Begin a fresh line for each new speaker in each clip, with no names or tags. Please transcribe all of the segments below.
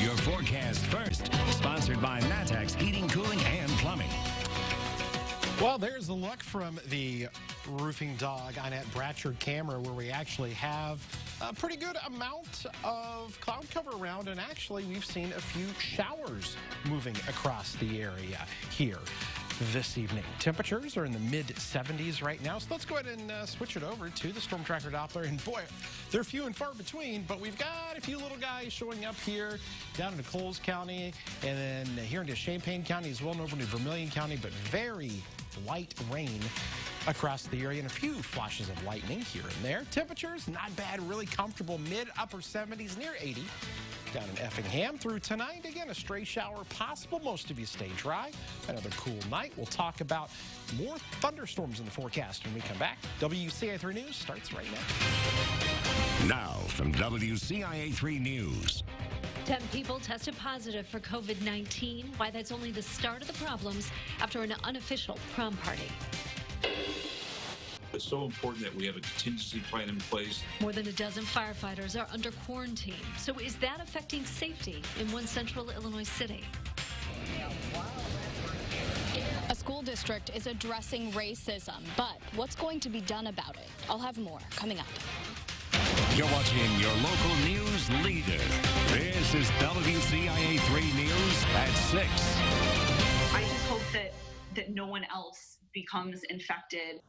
Your forecast first, sponsored by Matex Heating, Cooling, and Plumbing.
Well, there's a look from the roofing dog Annette Bratchard camera where we actually have a pretty good amount of cloud cover around, and actually we've seen a few showers moving across the area here this evening. Temperatures are in the mid-70s right now, so let's go ahead and switch it over to the Storm Tracker Doppler. And boy, they're few and far between, but we've got a few little guys showing up here down into Coles County, and then here into Champaign County as well, and over to Vermilion County, but very light rain across the area and a few flashes of lightning here and there. Temperatures not bad, really comfortable, mid-upper 70s, near 80. Down in Effingham through tonight. Again, a stray shower possible. Most of you stay dry. Another cool night. We'll talk about more thunderstorms in the forecast when we come back. WCIA3 News starts right now.
Now from WCIA3 News.
10 people tested positive for COVID-19. Why that's only the start of the problems after an unofficial prom party.
It's so important that we have a contingency plan in place.
More than a dozen firefighters are under quarantine. So is that affecting safety in one central Illinois city?
A school district is addressing racism, but what's going to be done about it? I'll have more coming up.
You're watching your local news leader. This is WCIA 3 News at 6.
I just hope that no one else becomes infected.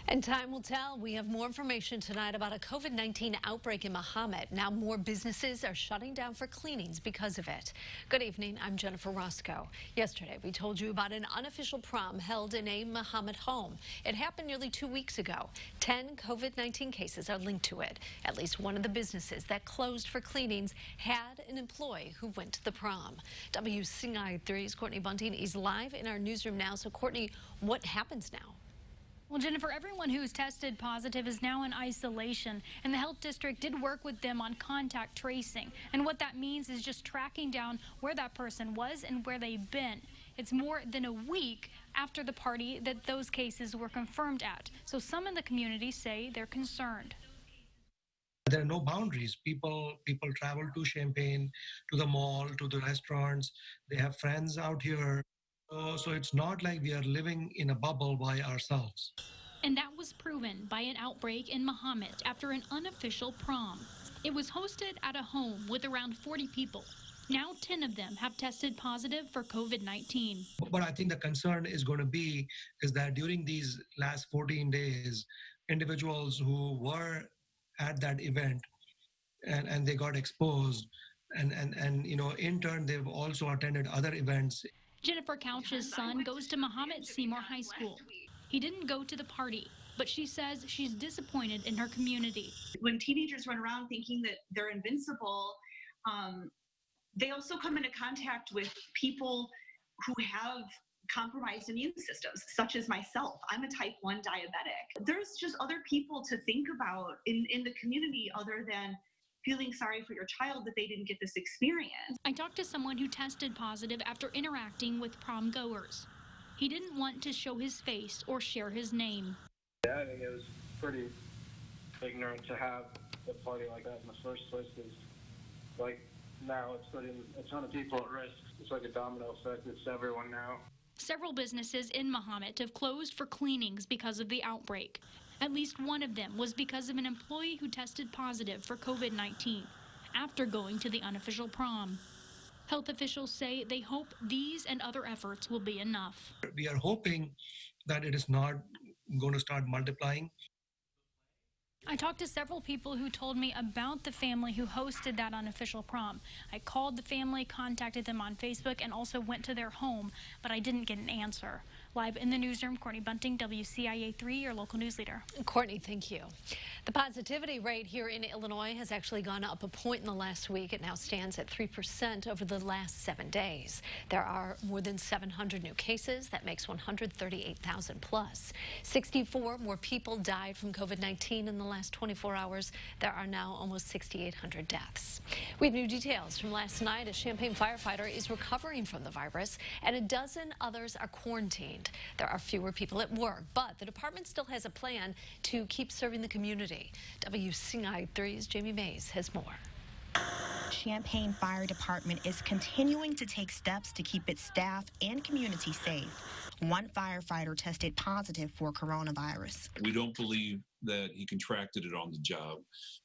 And time will tell. We have more information tonight about a COVID-19 outbreak in Mahomet. Now more businesses are shutting down for cleanings because of it. Good evening. I'm Jennifer Roscoe. Yesterday, we told you about an unofficial prom held in a Mahomet home. It happened nearly 2 weeks ago. 10 COVID-19 cases are linked to it. At least one of the businesses that closed for cleanings had an employee who went to the prom. WCIA3's Courtney Bunting is live in our newsroom now. So, Courtney, what happens now?
Well, Jennifer, everyone who's tested positive is now in isolation, and the health district did work with them on contact tracing. And what that means is just tracking down where that person was and where they've been. It's more than a week after the party that those cases were confirmed at. So some in the community say they're concerned.
There are no boundaries. People travel to Champaign, to the mall, to the restaurants. They have friends out here. So it's not like we are living in a bubble by ourselves.
And that was proven by an outbreak in Mahomet after an unofficial prom. It was hosted at a home with around 40 people. Now 10 of them have tested positive for COVID-19.
But I think the concern is going to be is that during these last 14 days, individuals who were at that event and they got exposed and you know, in turn, they've also attended other events.
Jennifer Couch's son goes to Mahomet Seymour High School. He didn't go to the party, but she says she's disappointed in her community.
When teenagers run around thinking that they're invincible, they also come into contact with people who have compromised immune systems, such as myself. I'm a type 1 diabetic. There's just other people to think about in the community other than feeling sorry for your child that they didn't get this experience.
I talked to someone who tested positive after interacting with prom goers. He didn't want to show his face or share his name.
Yeah, I think it was pretty ignorant to have a party like that in the first place, because like now it's putting a ton of people at risk. It's like a domino effect. It's everyone now.
Several businesses in Mahomet have closed for cleanings because of the outbreak. At least one of them was because of an employee who tested positive for COVID-19 after going to the unofficial prom. Health officials say they hope these and other efforts will be enough.
We are hoping that it is not going to start multiplying.
I talked to several people who told me about the family who hosted that unofficial prom. I called the family, contacted them on Facebook, and also went to their home, but I didn't get an answer. Live in the newsroom, Courtney Bunting, WCIA3, your local news leader.
Courtney, thank you. The positivity rate here in Illinois has actually gone up a point in the last week. It now stands at 3% over the last 7 days. There are more than 700 new cases. That makes 138,000 plus. 64 more people died from COVID-19 in the last 24 hours. There are now almost 6,800 deaths. We have new details from last night. A Champaign firefighter is recovering from the virus, and a dozen others are quarantined. There are fewer people at work, but the department still has a plan to keep serving the community. WCIA3's Jamie Mays has more.
Champaign Fire Department is continuing to take steps to keep its staff and community safe. One firefighter tested positive for coronavirus.
We don't believe that he contracted it on the job.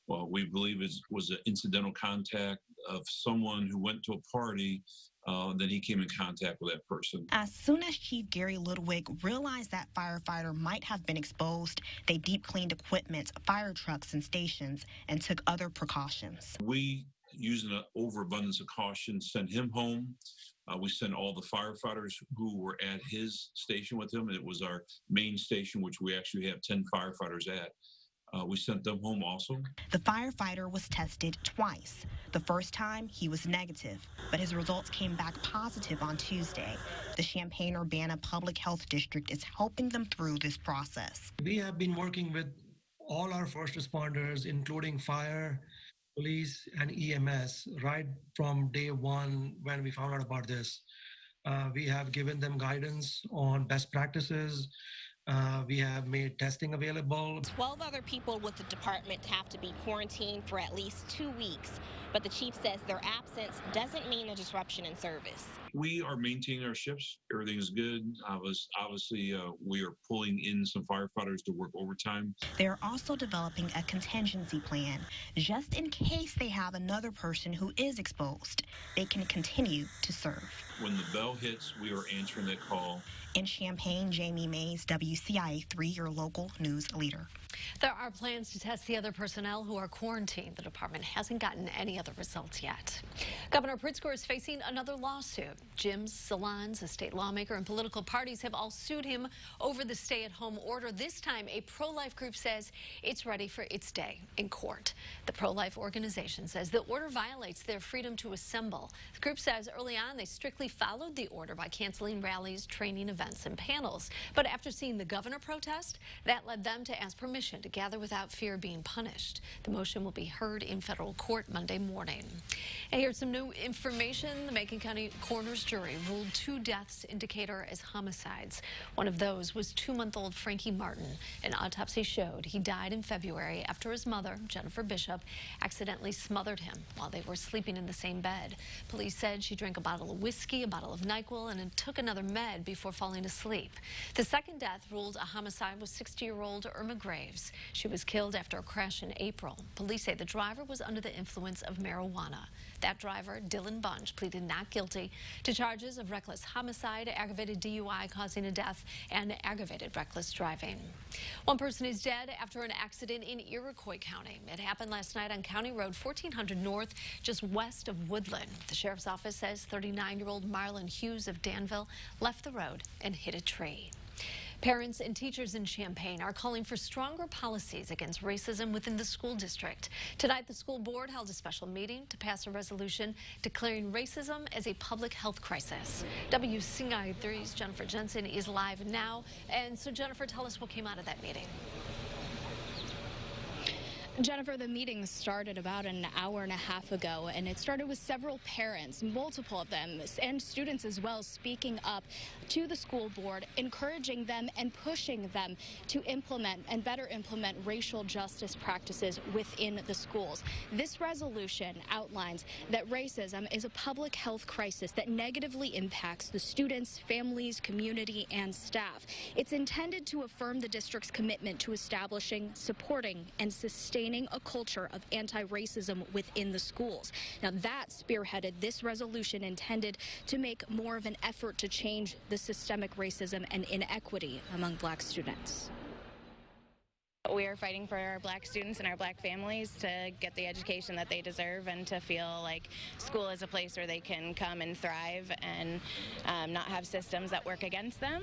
Well, we believe it was an incidental contact of someone who went to a party, then he came in contact with that person.
As soon as Chief Gary Ludwig realized that firefighter might have been exposed, they deep cleaned equipment, fire trucks, and stations, and took other precautions.
We, using an overabundance of caution, sent him home. We sent all the firefighters who were at his station with him. It was our main station, which we actually have 10 firefighters at. We sent them home also.
The firefighter was tested twice. The first time, he was negative, but his results came back positive on Tuesday. The Champaign-Urbana Public Health District is helping them through this process.
We have been working with all our first responders, including fire, police, and EMS, right from day one when we found out about this. We have given them guidance on best practices. We have made testing available.
12 other people with the department have to be quarantined for at least 2 weeks, but the chief says their absence doesn't mean a disruption in service.
We are maintaining our shifts. Everything is good. Obviously, we are pulling in some firefighters to work overtime.
They're also developing a contingency plan. Just in case they have another person who is exposed, they can continue to serve.
When the bell hits, we are answering that call.
In Champaign, Jamie Mays, WCIA 3, your local news leader.
There are plans to test the other personnel who are quarantined. The department hasn't gotten any other results yet. Governor Pritzker is facing another lawsuit. Gyms, salons, a state lawmaker, and political parties have all sued him over the stay-at-home order. This time, a pro-life group says it's ready for its day in court. The pro-life organization says the order violates their freedom to assemble. The group says early on they strictly followed the order by canceling rallies, training events, and panels. But after seeing the governor protest, that led them to ask permission to gather without fear of being punished. The motion will be heard in federal court Monday morning. And here's some new information. The Macon County Coroner's jury ruled 2 deaths in Decatur as homicides. One of those was 2-month-old Frankie Martin. An autopsy showed he died in February after his mother, Jennifer Bishop, accidentally smothered him while they were sleeping in the same bed. Police said she drank a bottle of whiskey, a bottle of NyQuil, and took another med before falling asleep. The second death ruled a homicide was 60-year-old Irma Graves. She was killed after a crash in April. Police say the driver was under the influence of marijuana. That driver, Dylan Bunch, pleaded not guilty to charges of reckless homicide, aggravated DUI causing a death, and aggravated reckless driving. One person is dead after an accident in Iroquois County. It happened last night on County Road 1400 North, just west of Woodland. The sheriff's office says 39-year-old Marlon Hughes of Danville left the road and hit a tree. Parents and teachers in Champaign are calling for stronger policies against racism within the school district. Tonight, the school board held a special meeting to pass a resolution declaring racism as a public health crisis. WCIA 3's Jennifer Jensen is live now. And so, Jennifer, tell us what came out of that meeting.
Jennifer, the meeting started about an hour and a half ago, and it started with several parents, multiple of them, and students as well, speaking up to the school board, encouraging them and pushing them to implement and better implement racial justice practices within the schools. This resolution outlines that racism is a public health crisis that negatively impacts the students, families, community, and staff. It's intended to affirm the district's commitment to establishing, supporting, and sustaining a culture of anti-racism within the schools. Now, that spearheaded this resolution intended to make more of an effort to change the systemic racism and inequity among black students.
We are fighting for our black students and our black families to get the education that they deserve and to feel like school is a place where they can come and thrive and not have systems that work against them.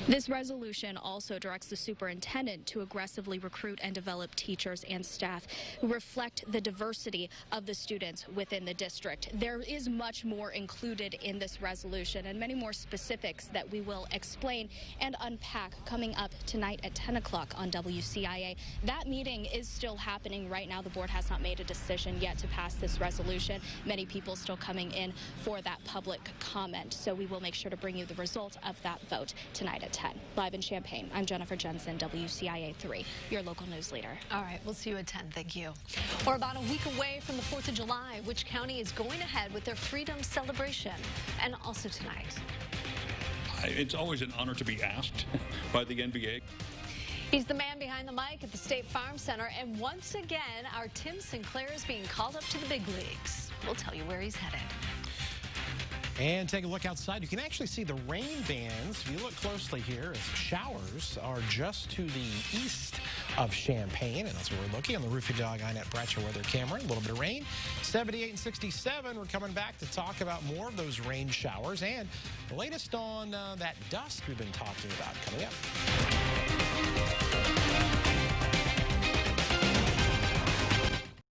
This resolution also directs the superintendent to aggressively recruit and develop teachers and staff who reflect the diversity of the students within the district. There is much more included in this resolution and many more specifics that we will explain and unpack coming up tonight at 10 o'clock on WCIA. That meeting is still happening right now. The board has not made a decision yet to pass this resolution. Many people still coming in for that public comment. So we will make sure to bring you the result of that vote tonight at 10. Live in Champaign, I'm Jennifer Jensen, WCIA 3, your local news leader.
All right, we'll see you at 10. Thank you. We're about a week away from the 4th of July. Which county is going ahead with their freedom celebration? And also tonight.
It's always an honor to be asked by the NBA.
He's the man behind the mic at the State Farm Center. And once again, our Tim Sinclair is being called up to the big leagues. We'll tell you where he's headed.
And take a look outside. You can actually see the rain bands, if you look closely here, as showers are just to the east of Champaign. And that's where we're looking on the Roofing Dog INET Bratcher weather camera. A little bit of rain. 78 and 67. We're coming back to talk about more of those rain showers and the latest on that dust we've been talking about coming up.